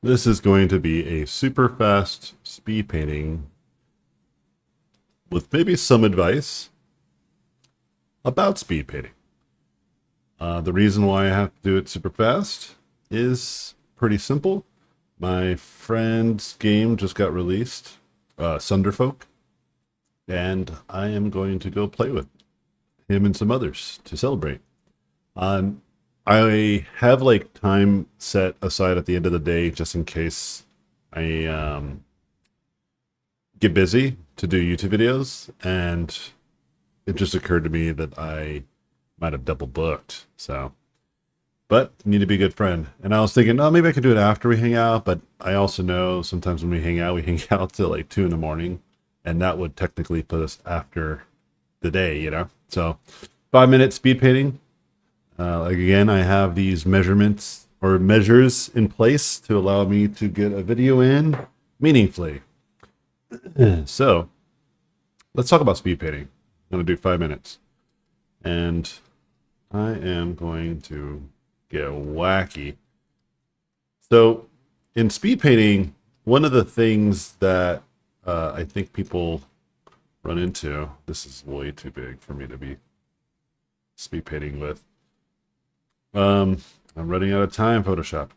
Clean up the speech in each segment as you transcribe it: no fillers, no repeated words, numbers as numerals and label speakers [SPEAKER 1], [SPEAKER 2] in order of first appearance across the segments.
[SPEAKER 1] This is going to be a super fast speed painting with maybe some advice about speed painting. The reason why I have to do it super fast is pretty simple. My friend's game just got released, Sunderfolk, and I am going to go play with him and some others to celebrate. Um, I have like time set aside at the end of the day just in case I get busy to do YouTube videos, and it just occurred to me that I might have double booked. So, but need to be a good friend. And I was thinking, oh, maybe I could do it after we hang out. But I also know sometimes when we hang out till like 2 in the morning, and that would technically put us after the day. So, 5 minute speed painting. Like again, I have these measurements or measures in place to allow me to get a video in meaningfully. So let's talk about speed painting. I'm going to do 5 minutes. And I am going to get wacky. So in speed painting, one of the things that I think people run into, this is way too big for me to be speed painting with. I'm running out of time, Photoshop.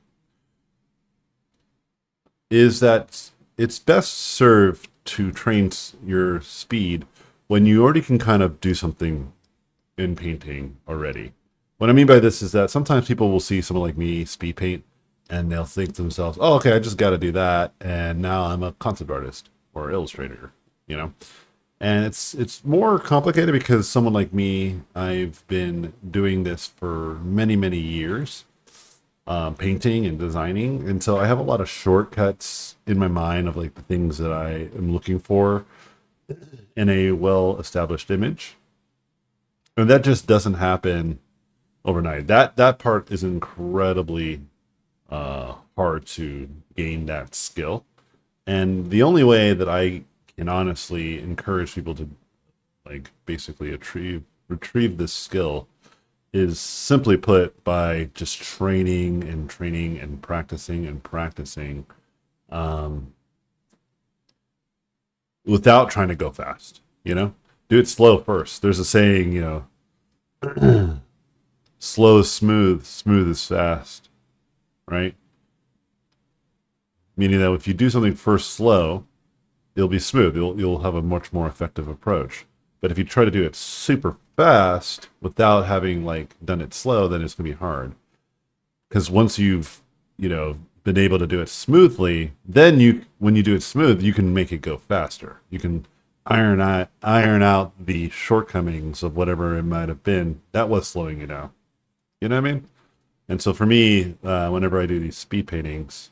[SPEAKER 1] Is that it's best served to train your speed when you already can kind of do something in painting already. What I mean by this is that sometimes people will see someone like me speed paint and they'll think to themselves, oh, okay, I just got to do that. And now I'm a concept artist or illustrator, you know? And it's more complicated because someone like me, I've been doing this for many, many years, painting and designing. And so I have a lot of shortcuts in my mind of like the things that I am looking for in a well-established image. And that just doesn't happen overnight. That part is incredibly hard to gain that skill. And the only way that I can honestly encourage people to like basically retrieve this skill is simply put by just training and practicing um, without trying to go fast. Do it slow first. There's a saying, slow is smooth, smooth is fast, right? Meaning that if you do something first slow, it'll be smooth. You'll have a much more effective approach. But if you try to do it super fast without having like done it slow, then it's gonna be hard. Because once you've been able to do it smoothly, then when you do it smooth, you can make it go faster. You can iron out the shortcomings of whatever it might have been that was slowing you down. You know what I mean? And so for me, whenever I do these speed paintings,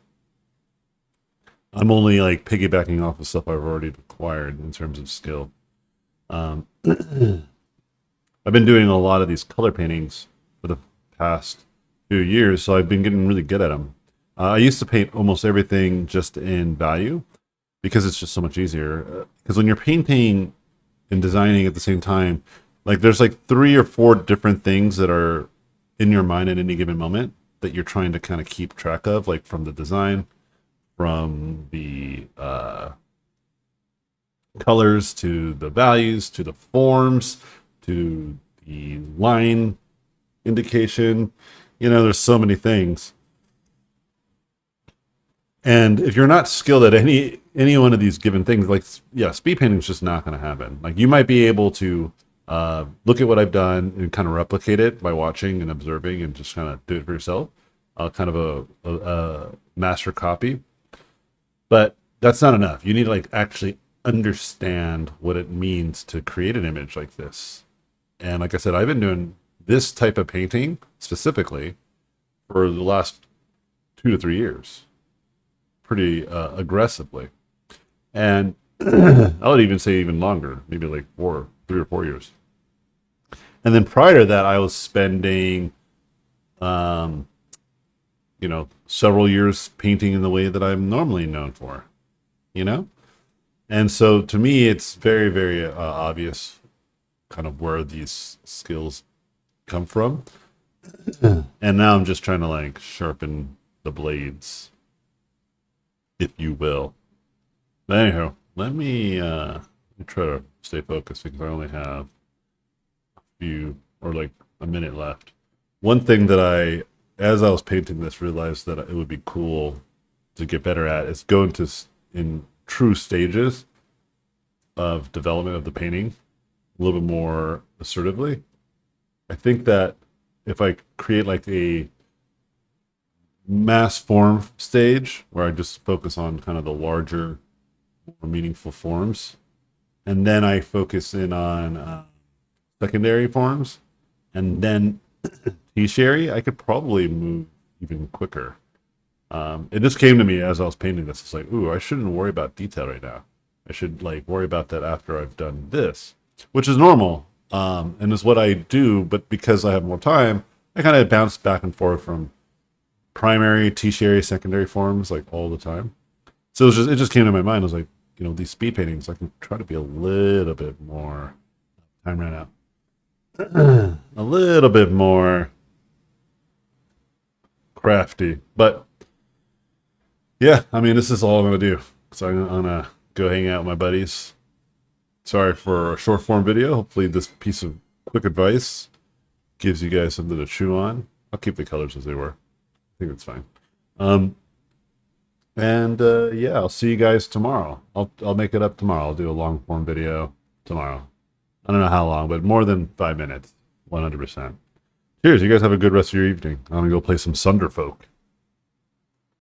[SPEAKER 1] I'm only like piggybacking off of stuff I've already acquired in terms of skill. I've been doing a lot of these color paintings for the past few years, so I've been getting really good at them. I used to paint almost everything just in value because it's just so much easier. Because when you're painting and designing at the same time, like there's like 3 or 4 different things that are in your mind at any given moment that you're trying to kind of keep track of, like from the design, from the colors to the values to the forms to the line indication. There's so many things. And if you're not skilled at any one of these given things, like yeah, speed painting is just not going to happen. Like you might be able to look at what I've done and kind of replicate it by watching and observing and just kind of do it for yourself, kind of a master copy. But that's not enough. You need to like actually understand what it means to create an image like this. And like I said, I've been doing this type of painting specifically for the last 2 to 3 years, pretty aggressively. And I would even say even longer, maybe like 3 or 4 years. And then prior to that, I was spending, um, several years painting in the way that I'm normally known for, you know? And so to me, it's very, very obvious kind of where these skills come from. And now I'm just trying to like sharpen the blades if you will. But anyhow, let me try to stay focused because I only have a few or like a minute left. One thing that as I was painting this, realized that it would be cool to get better at is go into in true stages of development of the painting a little bit more assertively. I think that if I create like a mass form stage where I just focus on kind of the larger, more meaningful forms, and then I focus in on secondary forms, and then tertiary, I could probably move even quicker. It just came to me as I was painting this. It's like, ooh, I shouldn't worry about detail right now. I should like worry about that after I've done this, which is normal, and is what I do. But because I have more time, I kind of bounce back and forth from primary, tertiary, secondary forms like all the time. So it just came to my mind. I was like, these speed paintings, I can try to be a little bit more. Time ran out. A little bit more crafty, but yeah, I mean, this is all I'm gonna do. So I'm gonna go hang out with my buddies. Sorry for a short form video. Hopefully, this piece of quick advice gives you guys something to chew on. I'll keep the colors as they were. I think that's fine. Um, and yeah, I'll see you guys tomorrow. I'll make it up tomorrow. I'll do a long form video tomorrow. I don't know how long, but more than 5 minutes, 100%. Cheers. You guys have a good rest of your evening. I'm gonna go play some Sunderfolk.